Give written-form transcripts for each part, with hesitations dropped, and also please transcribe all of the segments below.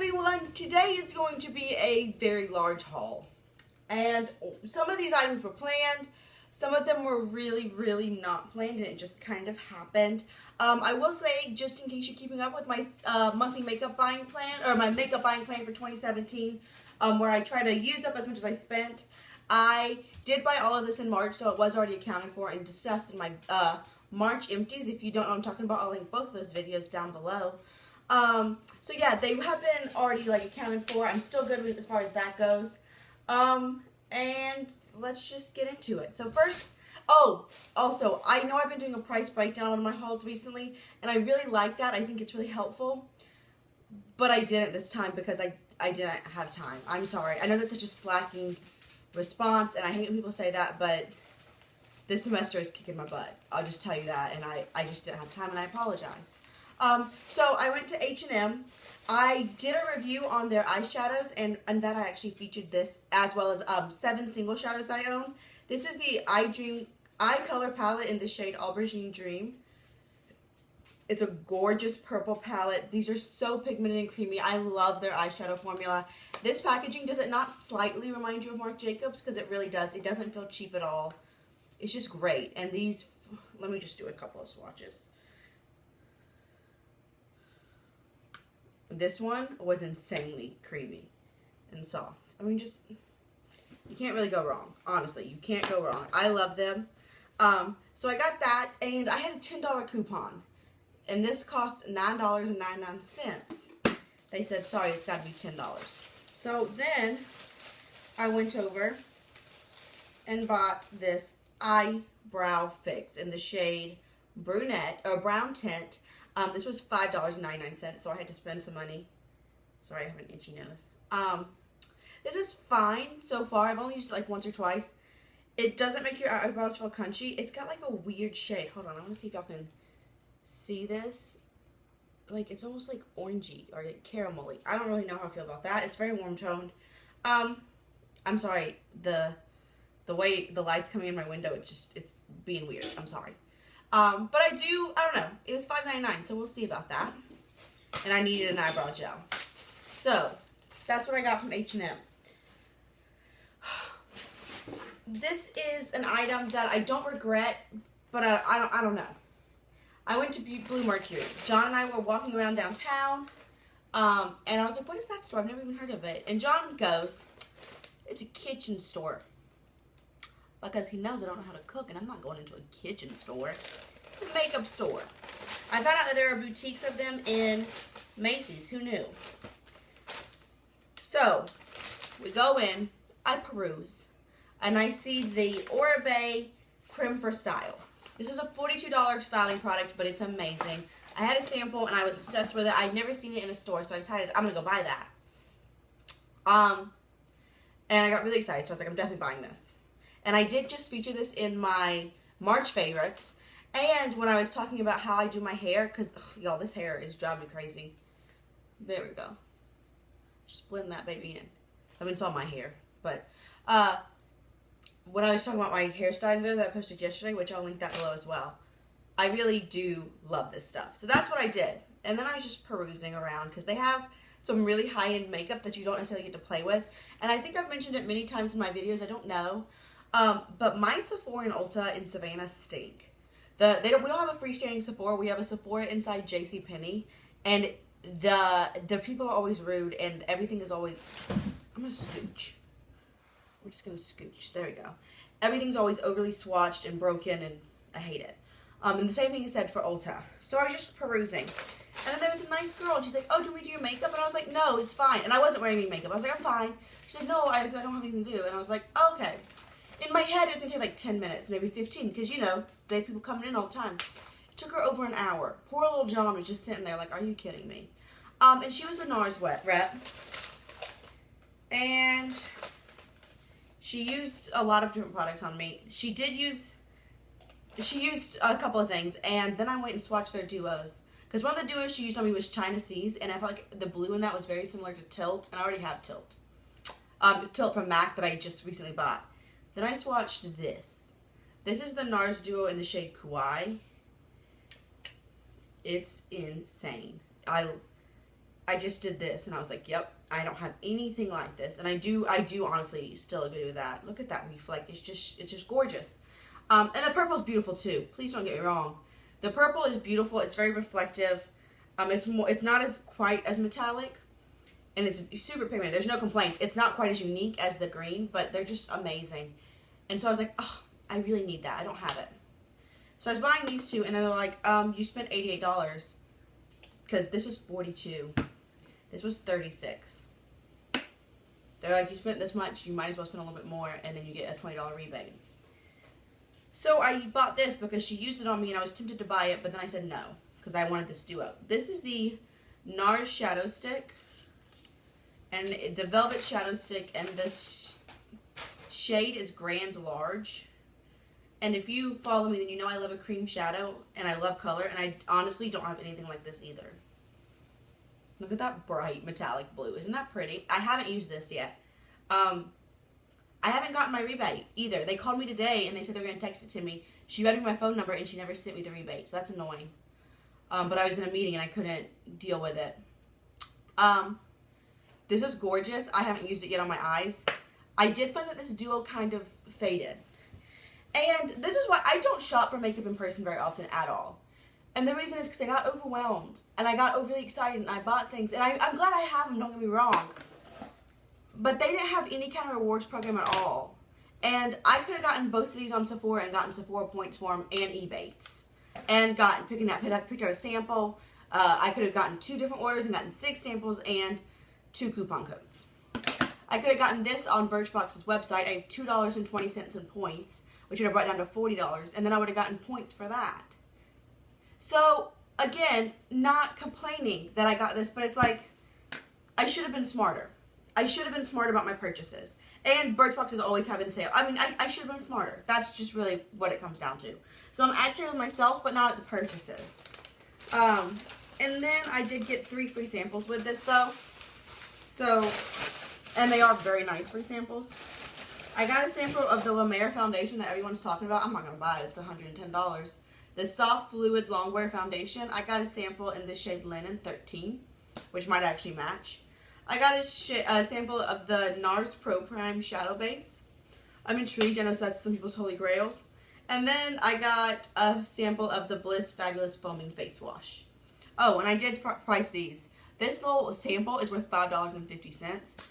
everyone, today is going to be a very large haul, and some of these items were planned, some of them were really not planned, and it just kind of happened. I will say, just in case you're keeping up with my monthly makeup buying plan, or my makeup buying plan for 2017, where I try to use up as much as I spent, I did buy all of this in March, so it was already accounted for and discussed in my March empties. If you don't know what I'm talking about, I'll link both of those videos down below. So yeah, they have been already like accounted for. I'm still good with it as far as that goes. And let's just get into it. So first, also, I know I've been doing a price breakdown on my hauls recently, and I really like that. I think it's really helpful. But I didn't this time because I didn't have time. I'm sorry. I know that's such a slacking response, and I hate when people say that, but this semester is kicking my butt. I'll just tell you that, and I just didn't have time, and I apologize. So I went to H&M. I did a review on their eyeshadows, and that I actually featured this, as well as 7 single shadows that I own. This is the Eye Color Palette in the shade Aubergine Dream. It's a gorgeous purple palette. These are so pigmented and creamy. I love their eyeshadow formula. This packaging, does it not slightly remind you of Marc Jacobs? Because it really does. It doesn't feel cheap at all. It's just great. And these, let me just do a couple of swatches. This one was insanely creamy and soft. I mean, just, you can't really go wrong. Honestly, you can't go wrong. I love them. So I got that, and I had a $10 coupon. And this cost $9.99. They said, sorry, it's got to be $10. So then I went over and bought this eyebrow fix in the shade brunette or brown tint. This was $5.99, so I had to spend some money. Sorry, I have an itchy nose. This is fine so far. I've only used it like once or twice. It doesn't make your eyebrows feel crunchy. It's got like a weird shade. Hold on, I want to see if y'all can see this. Like, it's almost like orangey or like caramelly. I don't really know how I feel about that. It's very warm toned. I'm sorry, the way the light's coming in my window, it's being weird. I'm sorry. But I don't know. It was $5.99, so we'll see about that. And I needed an eyebrow gel. So, that's what I got from H&M. This is an item that I don't regret, but I don't know. I went to Blue Mercury. John and I were walking around downtown, and I was like, what is that store? I've never even heard of it. And John goes, it's a kitchen store. Because he knows I don't know how to cook, and I'm not going into a kitchen store. It's a makeup store. I found out that there are boutiques of them in Macy's. Who knew? So, we go in, I peruse, and I see the Oribe Crème for Style. This is a $42 styling product, but it's amazing. I had a sample, and I was obsessed with it. I'd never seen it in a store, so I decided I'm going to go buy that. And I got really excited, so I was like, I'm definitely buying this. And I did just feature this in my March favorites. And when I was talking about how I do my hair, because, y'all, this hair is driving me crazy. There we go. Just blend that baby in. I mean, it's all my hair. But when I was talking about my hairstyling video that I posted yesterday, which I'll link that below as well, I really do love this stuff. So that's what I did. And then I was just perusing around because they have some really high-end makeup that you don't necessarily get to play with. And I think I've mentioned it many times in my videos. I don't know. But my Sephora and Ulta in Savannah stink. We don't have a freestanding Sephora. We have a Sephora inside JCPenney, and the people are always rude, and everything is always. I'm gonna scooch. We're just gonna scooch. There we go. Everything's always overly swatched and broken, and I hate it. And the same thing is said for Ulta. So I was just perusing, and then there was a nice girl, and she's like, "Oh, do you want me to do your makeup?" And I was like, "No, it's fine." And I wasn't wearing any makeup. I was like, "I'm fine." She's like, "No, I don't have anything to do." And I was like, oh, "Okay." In my head, it was going to take like 10 minutes, maybe 15, because, you know, they have people coming in all the time. It took her over an hour. Poor little John was just sitting there like, are you kidding me? And she was a Nars rep. And she used a lot of different products on me. She used a couple of things, and then I went and swatched their duos. Because one of the duos she used on me was China Seas, and I felt like the blue in that was very similar to Tilt, and I already have Tilt. Tilt from MAC that I just recently bought. Then I swatched this. This is the Nars duo in the shade Kauai. It's insane. I I just did this and I was like, yep, I don't have anything like this. And I do honestly still agree with that. Look at that reflect. It's just gorgeous. And the purple is beautiful too. Please don't get me wrong. The purple is beautiful. It's very reflective. It's not as quite as metallic, and it's super pigmented. There's no complaints. It's not quite as unique as the green, but they're just amazing. And so I was like, oh, I really need that. I don't have it. So I was buying these two, and then they're like, you spent $88 because this was $42. This was $36. They're like, you spent this much, you might as well spend a little bit more, and then you get a $20 rebate. So I bought this because she used it on me, and I was tempted to buy it, but then I said no because I wanted this duo. This is the Nars Shadow Stick, and the Velvet Shadow Stick, and this shade is Grand Large. And if you follow me, then you know I love a cream shadow, and I love color, and I honestly don't have anything like this either. Look at that bright metallic blue. Isn't that pretty? I haven't used this yet. I haven't gotten my rebate either. They called me today, and they said they were going to text it to me. She read me my phone number, and she never sent me the rebate, so that's annoying. But I was in a meeting, and I couldn't deal with it. This is gorgeous. I haven't used it yet on my eyes. I did find that this duo kind of faded. And this is why I don't shop for makeup in person very often at all. And the reason is because I got overwhelmed. And I got overly excited and I bought things. And I'm glad I have them, don't get me wrong. But they didn't have any kind of rewards program at all. And I could have gotten both of these on Sephora and gotten Sephora points for them and Ebates. And picked out a sample. I could have gotten 2 different orders and gotten 6 samples and 2 coupon codes. I could have gotten this on Birchbox's website. I have $2.20 in points, which would have brought down to $40, and then I would have gotten points for that. So, again, not complaining that I got this, but it's like, I should have been smarter. I should have been smarter about my purchases. And Birchbox is always having sale. I mean, I should have been smarter. That's just really what it comes down to. So I'm actually with myself, but not at the purchases. And then I did get 3 free samples with this, though. So, and they are very nice free samples. I got a sample of the La Mer foundation that everyone's talking about. I'm not going to buy it. It's $110. The Soft Fluid Longwear Foundation. I got a sample in the shade Linen 13, which might actually match. I got a sample of the Nars Pro Prime Shadow Base. I'm intrigued. I know that's some people's holy grails. And then I got a sample of the Bliss Fabulous Foaming Face Wash. Oh, and I did price these. This little sample is worth $5.50.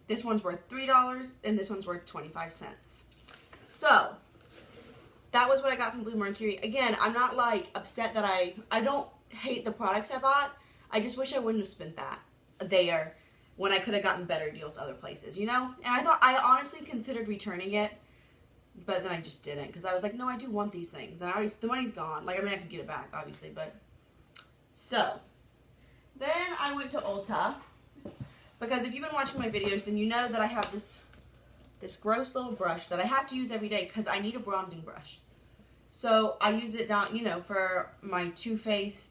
This one's worth $3, and this one's worth 25 cents. So, that was what I got from Blue Mercury. Again, I'm not, like, upset that I don't hate the products I bought. I just wish I wouldn't have spent that there when I could have gotten better deals other places, you know? And I honestly considered returning it, but then I just didn't, because I was like, no, I do want these things, and the money's gone. Like, I mean, I could get it back, obviously, but... So, then I went to Ulta. Because if you've been watching my videos, then you know that I have this gross little brush that I have to use every day because I need a bronzing brush. So I use it down, you know, for my Too Faced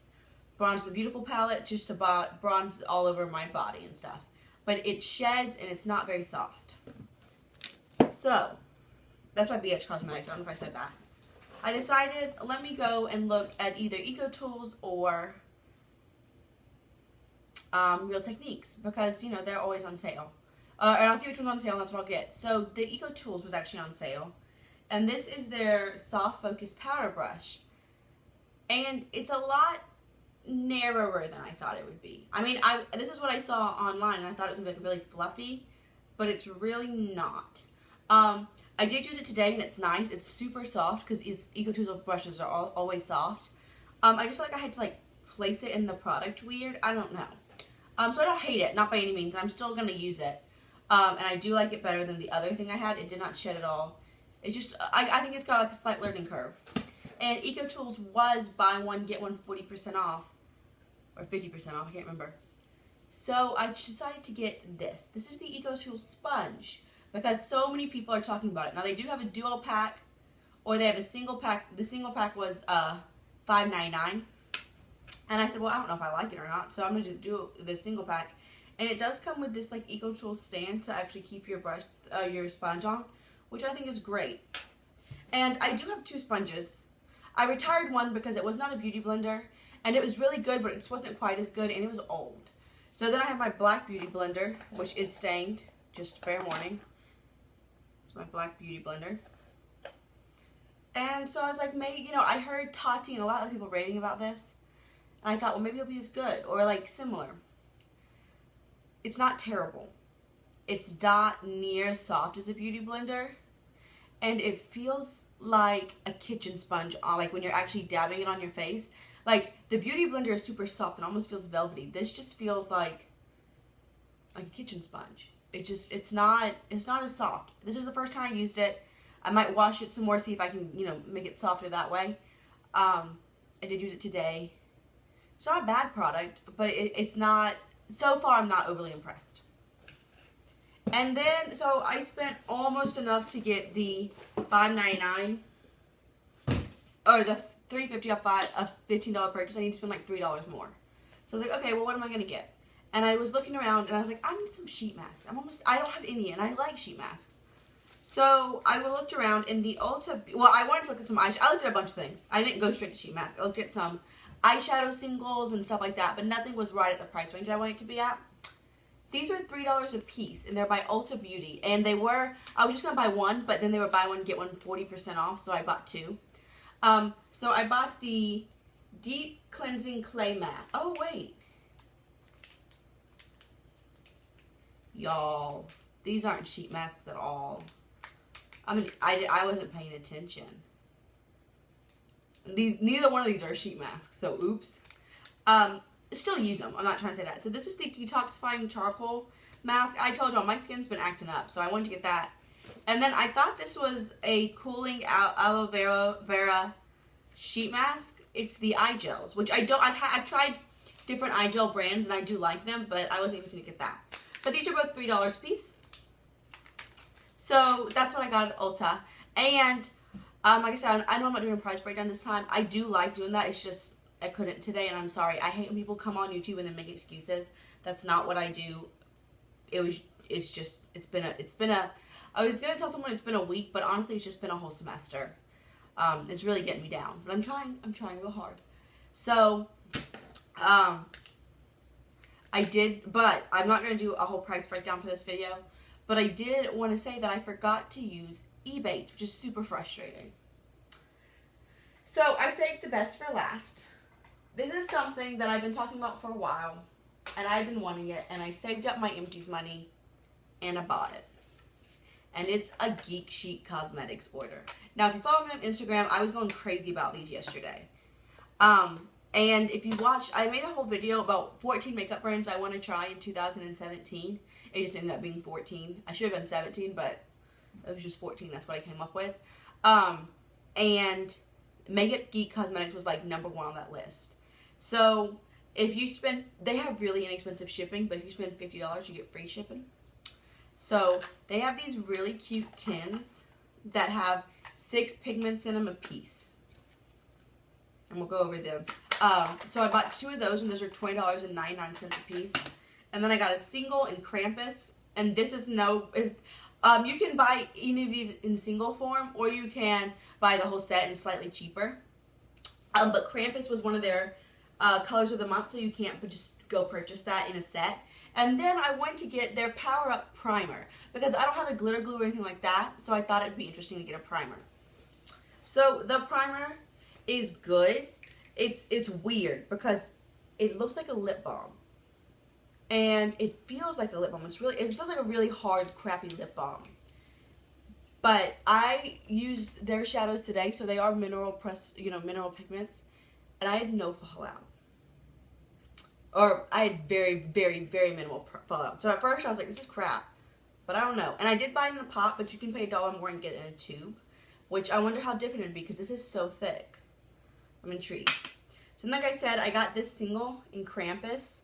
Bronze the Beautiful palette, just to bronze all over my body and stuff. But it sheds and it's not very soft. So that's my BH Cosmetics. I don't know if I said that. I decided, let me go and look at either EcoTools or Real Techniques, because, you know, they're always on sale. And I'll see which one's on sale, and that's what I'll get. So the EcoTools was actually on sale. And this is their Soft Focus Powder Brush. And it's a lot narrower than I thought it would be. I mean, this is what I saw online, and I thought it was going to be like really fluffy, but it's really not. I did use it today, and it's nice. It's super soft, because EcoTools brushes are always soft. I just feel like I had to, like, place it in the product weird. I don't know. So I don't hate it, not by any means. I'm still going to use it. And I do like it better than the other thing I had. It did not shed at all. It just, I think it's got like a slight learning curve. And EcoTools was buy one, get one 40% off. Or 50% off, I can't remember. So I decided to get this. This is the EcoTools sponge. Because so many people are talking about it. Now they do have a duo pack. Or they have a single pack. The single pack was $5.99. And I said, well, I don't know if I like it or not, so I'm going to do the single pack. And it does come with this, like, EcoTools stand to actually keep your brush, your sponge on, which I think is great. And I do have 2 sponges. I retired one because it was not a beauty blender, and it was really good, but it just wasn't quite as good, and it was old. So then I have my black beauty blender, which is stained, just fair warning. It's my black beauty blender. And so I was like, maybe, you know, I heard Tati and a lot of people raving about this. And I thought, well, maybe it'll be as good or like similar. It's not terrible. It's not near as soft as a beauty blender. And it feels like a kitchen sponge, like when you're actually dabbing it on your face. Like, the beauty blender is super soft and almost feels velvety. This just feels like a kitchen sponge. It's not as soft. This is the first time I used it. I might wash it some more, see if I can, you know, make it softer that way. I did use it today. It's not a bad product, but it's not, so far I'm not overly impressed. And then, so I spent almost enough to get the $5.99, or the $3.50 off a $15 purchase. I need to spend like $3 more. So I was like, okay, well, what am I going to get? And I was looking around, and I was like, I need some sheet masks. I don't have any, and I like sheet masks. So I looked around in the Ulta, well, I wanted to look at some eyeshadow. I looked at a bunch of things. I didn't go straight to sheet masks. I looked at some eyeshadow singles and stuff like that, but nothing was right at the price range I wanted it to be at. These were $3 a piece, and they're by Ulta Beauty. And they were, I was just going to buy one, but then they were buy one, get one 40% off, so I bought two. So I bought the Deep Cleansing Clay Matte. Oh, wait. Y'all, these aren't sheet masks at all. I mean, I wasn't paying attention. Neither one of these are sheet masks, so oops. Still use them. I'm not trying to say that. So this is the Detoxifying Charcoal Mask. I told y'all my skin's been acting up, so I wanted to get that. And then I thought this was a cooling aloe vera sheet mask. It's the eye gels, which I've tried different eye gel brands, and I do like them, but I wasn't able to get that. But these are both $3 a piece. So that's what I got at Ulta. And like I said, I know I'm not doing a price breakdown this time. I do like doing that. It's just I couldn't today, and I'm sorry. I hate when people come on YouTube and then make excuses. That's not what I do. I was gonna tell someone it's been a week, but honestly, it's just been a whole semester. It's really getting me down, but I'm trying real hard. So, but I'm not gonna do a whole price breakdown for this video. But I did want to say that I forgot to use eBay, which is super frustrating. So I saved the best for last. This is something that I've been talking about for a while, and I've been wanting it, and I saved up my empties money, and I bought it. And it's a Geek Chic Cosmetics order. Now, if you follow me on Instagram, I was going crazy about these yesterday. And if you watch, I made a whole video about 14 makeup brands I want to try in 2017. It just ended up being 14. I should have done 17, but it was just 14. That's what I came up with. And Makeup Geek Cosmetics was like #1 on that list. So if you spend, they have really inexpensive shipping, but if you spend $50, you get free shipping. So they have these really cute tins that have 6 pigments in them a piece. And we'll go over them. So I bought 2 of those, and those are $20.99 a piece. And then I got a single in Krampus, and this is you can buy any of these in single form, or you can buy the whole set and slightly cheaper. But Krampus was one of their colors of the month, so you can't just go purchase that in a set. And then I went to get their Power Up Primer, because I don't have a glitter glue or anything like that, so I thought it'd be interesting to get a primer. So the primer is good. It's weird because it looks like a lip balm, and it feels like a lip balm. It feels like a really hard, crappy lip balm. But I used their shadows today, so they are mineral pigments, and I had no fallout. Or I had very, very, very minimal fallout. So at first I was like, this is crap, but I don't know. And I did buy it in a pot, but you can pay $1 more and get it in a tube, which I wonder how different it would be because this is so thick. I'm intrigued. So like I said, I got this single in Krampus,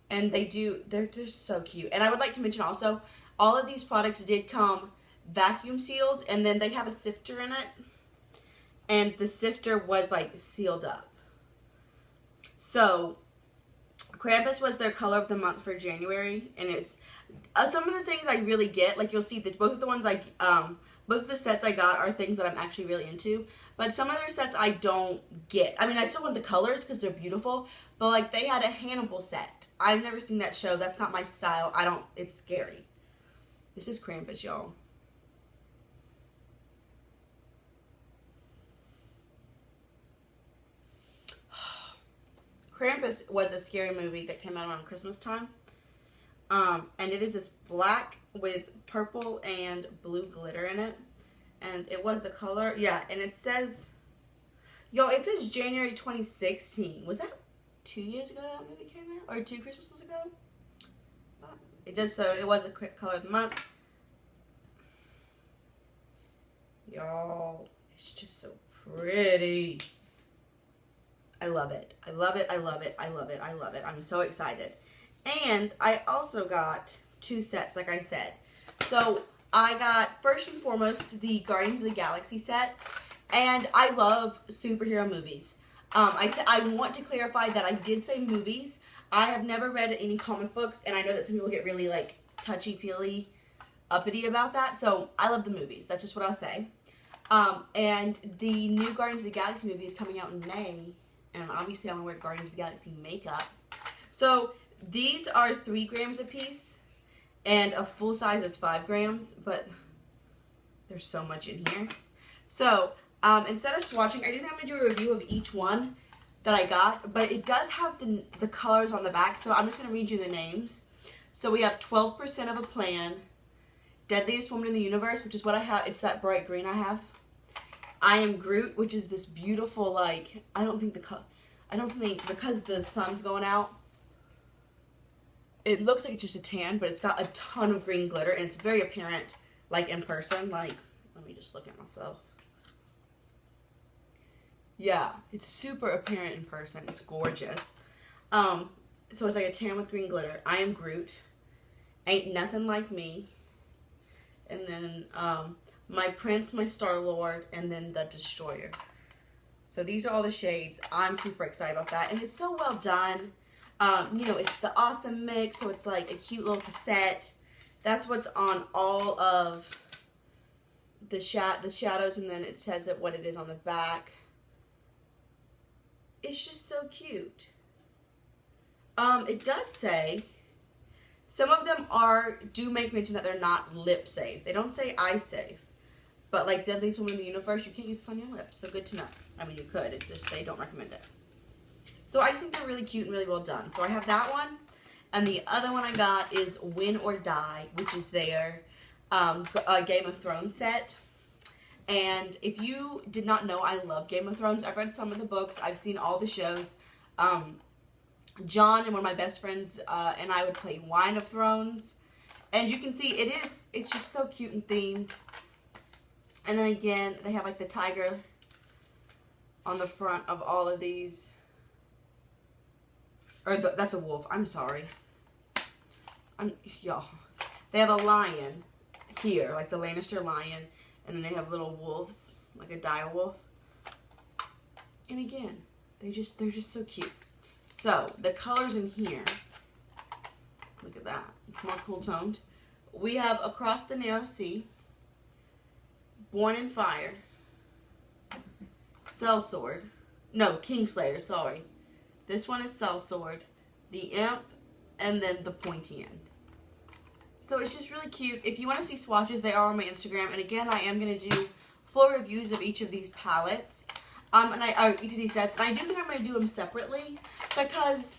and they're just so cute. And I would like to mention also, all of these products did come vacuum sealed, and then they have a sifter in it, and the sifter was like sealed up. So Krampus was their color of the month for January, and it's some of the things I really get, like you'll see that both of the sets I got are things that I'm actually really into, But some of their sets I don't get. I mean, I still want the colors because they're beautiful. But, like, they had a Hannibal set. I've never seen that show. That's not my style. It's scary. This is Krampus, y'all. Krampus was a scary movie that came out around Christmas time. And it is this black with purple and blue glitter in it. And it was the color. Yeah, and it says... Y'all, it says January 2016. Was that 2 years ago that movie came out? Or 2 Christmases ago? It does, so it was a quick color of the month. Y'all, it's just so pretty. I love it. I love it. I love it. I love it. I love it. I'm so excited. And I also got 2 sets, like I said. So I got, first and foremost, the Guardians of the Galaxy set. And I love superhero movies. I want to clarify that I did say movies. I have never read any comic books, and I know that some people get really, like, touchy-feely, uppity about that. So I love the movies. That's just what I'll say. And the new Guardians of the Galaxy movie is coming out in May. And obviously, I'm going to wear Guardians of the Galaxy makeup. So these are 3 grams a piece. And a full size is 5 grams. But there's so much in here. So instead of swatching, I do think I'm going to do a review of each one that I got. But it does have the colors on the back. So I'm just going to read you the names. So we have 12% of a Plan. Deadliest Woman in the Universe, which is what I have. It's that bright green I have. I Am Groot, which is this beautiful, like, I don't think because the sun's going out, it looks like it's just a tan, but it's got a ton of green glitter, and it's very apparent, like, in person. Like, let me just look at myself. Yeah, it's super apparent in person. It's gorgeous. So it's like a tan with green glitter. I Am Groot. Ain't Nothing Like Me. And then, My Prince, My Star-Lord, and then The Destroyer. So these are all the shades. I'm super excited about that. And it's so well done. You know, it's the awesome mix, so it's like a cute little cassette. That's what's on all of the shadows, and then it says what it is on the back. It's just so cute. It does say... Some of them do make mention that they're not lip safe. They don't say eye safe. But like Deadliest Woman in the Universe, you can't use this on your lips. So good to know. I mean, you could. It's just they don't recommend it. So I just think they're really cute and really well done. So I have that one. And the other one I got is Win or Die, which is their Game of Thrones set. And if you did not know, I love Game of Thrones. I've read some of the books. I've seen all the shows. John and one of my best friends and I would play Wine of Thrones. And you can see it's just so cute and themed. And then again, they have like the tiger on the front of all of these. Or that's a wolf. I'm sorry. Y'all. They have a lion here, like the Lannister lion. And then they have little wolves, like a dire wolf. And again, they're just so cute. So, the colors in here, look at that, it's more cool toned. We have Across the Narrow Sea, Born in Fire, Sellsword, no, Kingslayer, sorry. This one is Sellsword, the Imp, and then the Pointy End. So it's just really cute. If you want to see swatches, they are on my Instagram. And again, I am going to do full reviews of each of these palettes. Each of these sets. And I do think I'm going to do them separately because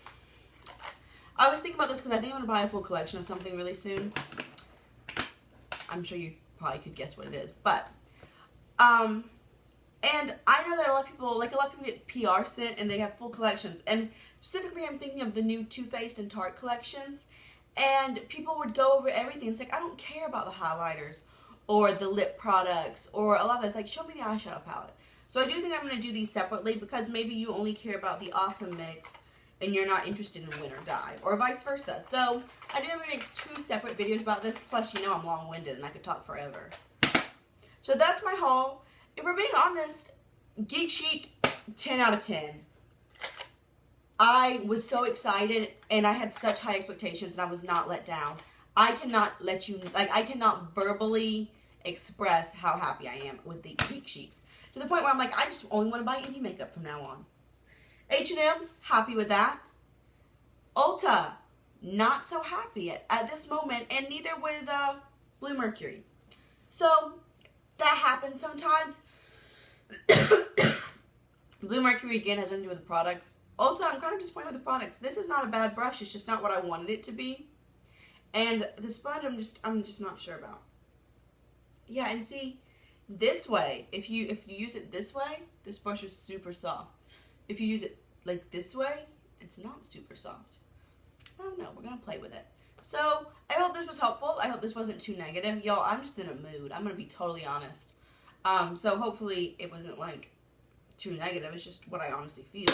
I was thinking about this because I think I'm going to buy a full collection of something really soon. I'm sure you probably could guess what it is. But, and I know that a lot of people get PR sent and they have full collections. And specifically, I'm thinking of the new Too Faced and Tarte collections. And people would go over everything. It's like, I don't care about the highlighters or the lip products or a lot of this. Like, show me the eyeshadow palette. So I do think I'm going to do these separately because maybe you only care about the awesome mix and you're not interested in Win or Die, or vice versa. So I do have to make 2 separate videos about this. Plus, you know I'm long-winded and I could talk forever. So that's my haul. If we're being honest, Geek Chic, 10 out of 10. I was so excited and I had such high expectations and I was not let down. I cannot let you, like, I cannot verbally express how happy I am with the Geek Chics. To the point where I'm like, I just only want to buy indie makeup from now on. H&M, happy with that. Ulta, not so happy at this moment, and neither with Blue Mercury. So, that happens sometimes. Blue Mercury, again, has nothing to do with the products. Ulta, I'm kind of disappointed with the products. This is not a bad brush. It's just not what I wanted it to be. And the sponge, I'm just not sure about. Yeah, and see, this way, if you use it this way, this brush is super soft. If you use it like this way, it's not super soft. I don't know. We're going to play with it. So, I hope this was helpful. I hope this wasn't too negative. Y'all, I'm just in a mood. I'm going to be totally honest. So, hopefully, it wasn't, like, too negative. It's just what I honestly feel.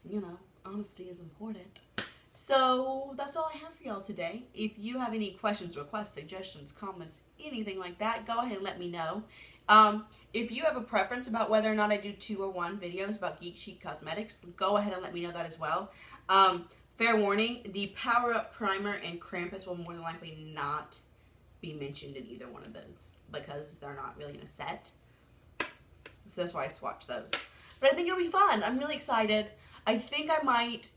You know, honesty is important. So, that's all I have for y'all today. If you have any questions, requests, suggestions, comments, anything like that, go ahead and let me know. If you have a preference about whether or not I do 2 or 1 videos about Geek Chic Cosmetics, go ahead and let me know that as well. Fair warning, the Power Up Primer and Krampus will more than likely not be mentioned in either one of those because they're not really in a set. So that's why I swatched those. But I think it'll be fun. I'm really excited. I think I might...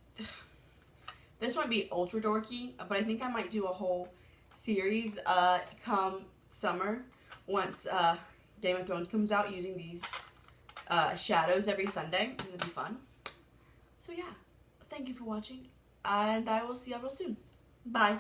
This might be ultra dorky, but I think I might do a whole series come summer once Game of Thrones comes out using these shadows every Sunday. It'll be fun. So yeah, thank you for watching, and I will see y'all real soon. Bye.